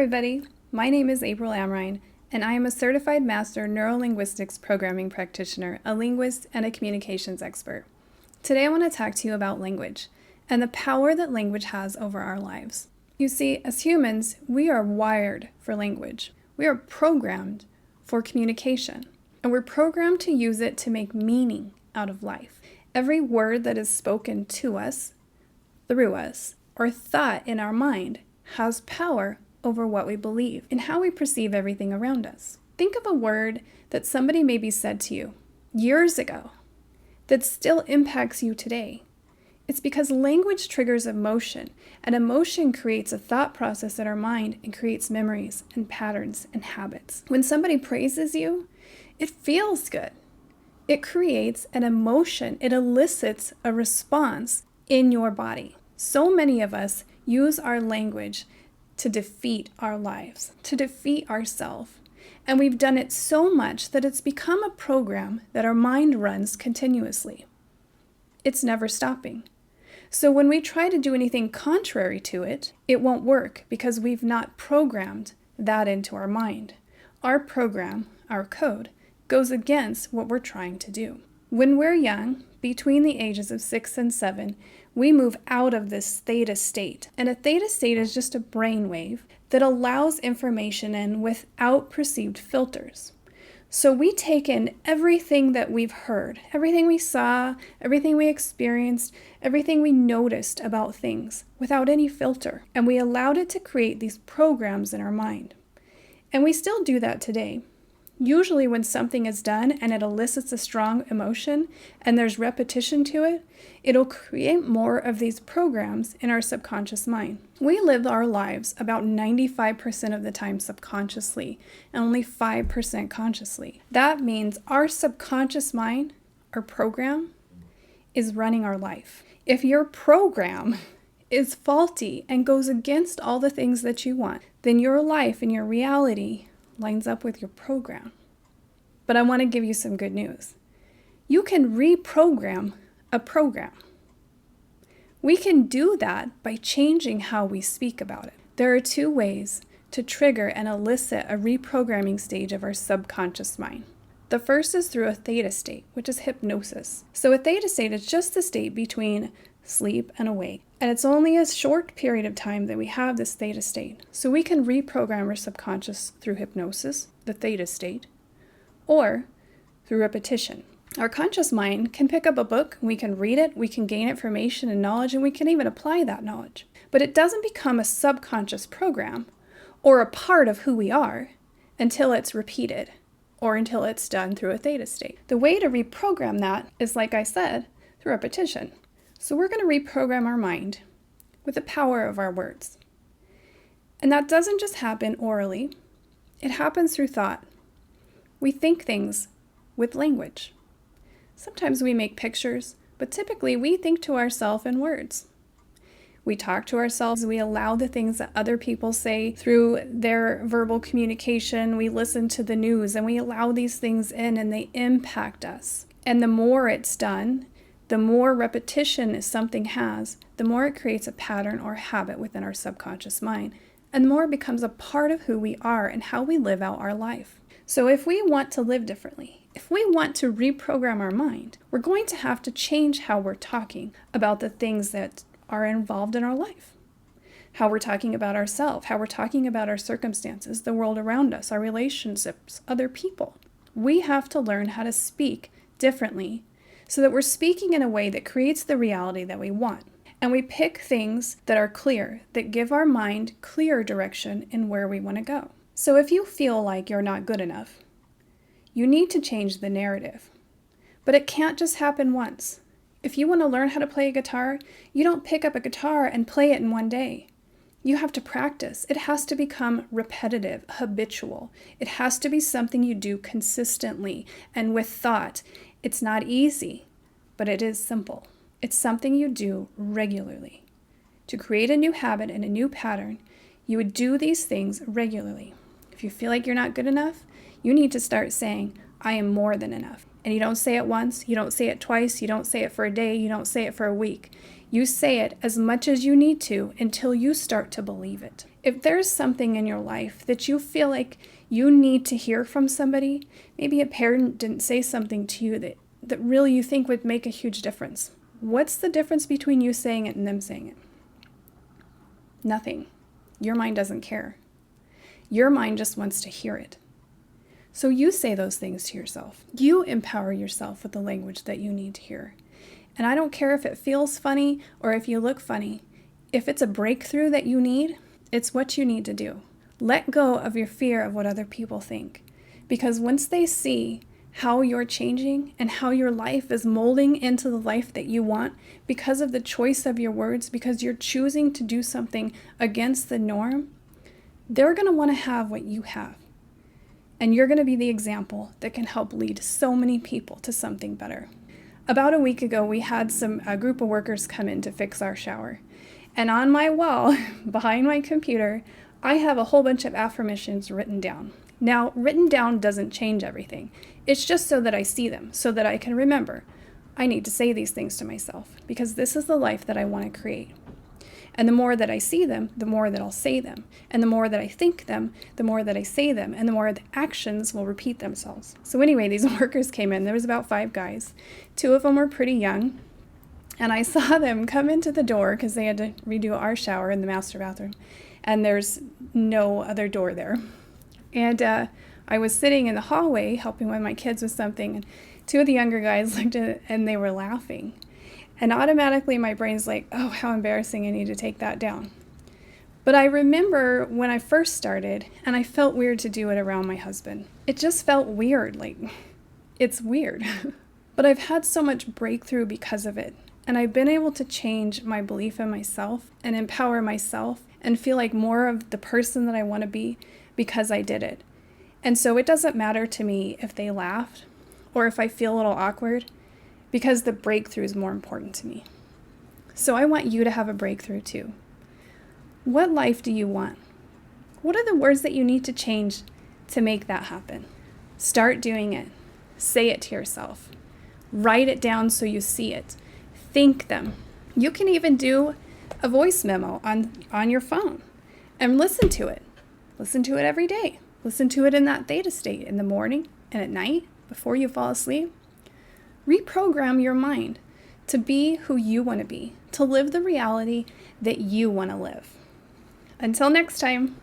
everybody. My name is April Amrine, and I am a certified master neurolinguistics programming practitioner, a linguist, and a communications expert. Today I want to talk to you about language and the power that language has over our lives. You see, as humans, we are wired for language. We are programmed for communication, and we're programmed to use it to make meaning out of life. Every word that is spoken to us, through us, or thought in our mind has power over what we believe and how we perceive everything around us. Think of a word that somebody maybe said to you years ago that still impacts you today. It's because language triggers emotion, and emotion creates a thought process in our mind and creates memories and patterns and habits. When somebody praises you, it feels good. It creates an emotion. It elicits a response in your body. So many of us use our language to defeat our lives, to defeat ourselves. And we've done it so much that it's become a program that our mind runs continuously. It's never stopping. So when we try to do anything contrary to it, it won't work because we've not programmed that into our mind. Our program, our code, goes against what we're trying to do. When we're young, between the ages of 6 and 7, we move out of this theta state. And a theta state is just a brainwave that allows information in without perceived filters. So we take in everything that we've heard, everything we saw, everything we experienced, everything we noticed about things without any filter. And we allowed it to create these programs in our mind. And we still do that today. Usually when something is done and it elicits a strong emotion and there's repetition to it, it'll create more of these programs in our subconscious mind. We live our lives about 95% of the time subconsciously and only 5% consciously. That means our subconscious mind, our program, is running our life. If your program is faulty and goes against all the things that you want, then your life and your reality lines up with your program. But I want to give you some good news. You can reprogram a program. We can do that by changing how we speak about it. There are 2 ways to trigger and elicit a reprogramming stage of our subconscious mind. The first is through a theta state, which is hypnosis. So a theta state is just the state between sleep and awake. And it's only a short period of time that we have this theta state. So we can reprogram our subconscious through hypnosis, the theta state, or through repetition. Our conscious mind can pick up a book, we can read it, we can gain information and knowledge, and we can even apply that knowledge. But it doesn't become a subconscious program or a part of who we are until it's repeated or until it's done through a theta state. The way to reprogram that is, like I said, through repetition. So we're going to reprogram our mind with the power of our words. And that doesn't just happen orally. It happens through thought. We think things with language. Sometimes we make pictures, but typically we think to ourselves in words. We talk to ourselves. We allow the things that other people say through their verbal communication. We listen to the news and we allow these things in and they impact us. And the more it's done, the more repetition something has, the more it creates a pattern or habit within our subconscious mind, and the more it becomes a part of who we are and how we live out our life. So if we want to live differently, if we want to reprogram our mind, we're going to have to change how we're talking about the things that are involved in our life. How we're talking about ourselves, how we're talking about our circumstances, the world around us, our relationships, other people. We have to learn how to speak differently so that we're speaking in a way that creates the reality that we want. And we pick things that are clear, that give our mind clear direction in where we want to go. So if you feel like you're not good enough, you need to change the narrative. But it can't just happen once. If you want to learn how to play a guitar, you don't pick up a guitar and play it in one day. You have to practice. It has to become repetitive, habitual. It has to be something you do consistently and with thought. It's not easy, but it is simple. It's something you do regularly. To create a new habit and a new pattern, you would do these things regularly. If you feel like you're not good enough, you need to start saying, I am more than enough. And you don't say it once, you don't say it twice, you don't say it for a day, you don't say it for a week. You say it as much as you need to until you start to believe it. If there's something in your life that you feel like you need to hear from somebody, maybe a parent didn't say something to you that really you think would make a huge difference. What's the difference between you saying it and them saying it? Nothing. Your mind doesn't care. Your mind just wants to hear it. So you say those things to yourself. You empower yourself with the language that you need to hear. And I don't care if it feels funny or if you look funny. If it's a breakthrough that you need, it's what you need to do. Let go of your fear of what other people think. Because once they see how you're changing and how your life is molding into the life that you want because of the choice of your words, because you're choosing to do something against the norm, they're going to want to have what you have. And you're going to be the example that can help lead so many people to something better. About a week ago, we had a group of workers come in to fix our shower. And on my wall, behind my computer, I have a whole bunch of affirmations written down. Now, written down doesn't change everything. It's just so that I see them, so that I can remember. I need to say these things to myself because this is the life that I want to create. And the more that I see them, the more that I'll say them. And the more that I think them, the more that I say them. And the more the actions will repeat themselves. So anyway, these workers came in. There was about 5 guys. 2 of them were pretty young. And I saw them come into the door because they had to redo our shower in the master bathroom. And there's no other door there. And I was sitting in the hallway helping one of my kids with something. And 2 of the younger guys looked at it and they were laughing. And automatically my brain's like, oh, how embarrassing, I need to take that down. But I remember when I first started, and I felt weird to do it around my husband. It just felt weird, like, it's weird. But I've had so much breakthrough because of it. And I've been able to change my belief in myself and empower myself and feel like more of the person that I want to be because I did it. And so it doesn't matter to me if they laughed or if I feel a little awkward, because the breakthrough is more important to me. So I want you to have a breakthrough too. What life do you want? What are the words that you need to change to make that happen? Start doing it. Say it to yourself. Write it down so you see it. Think them. You can even do a voice memo on your phone and listen to it. Listen to it every day. Listen to it in that theta state in the morning and at night before you fall asleep. Reprogram your mind to be who you want to be, to live the reality that you want to live. Until next time.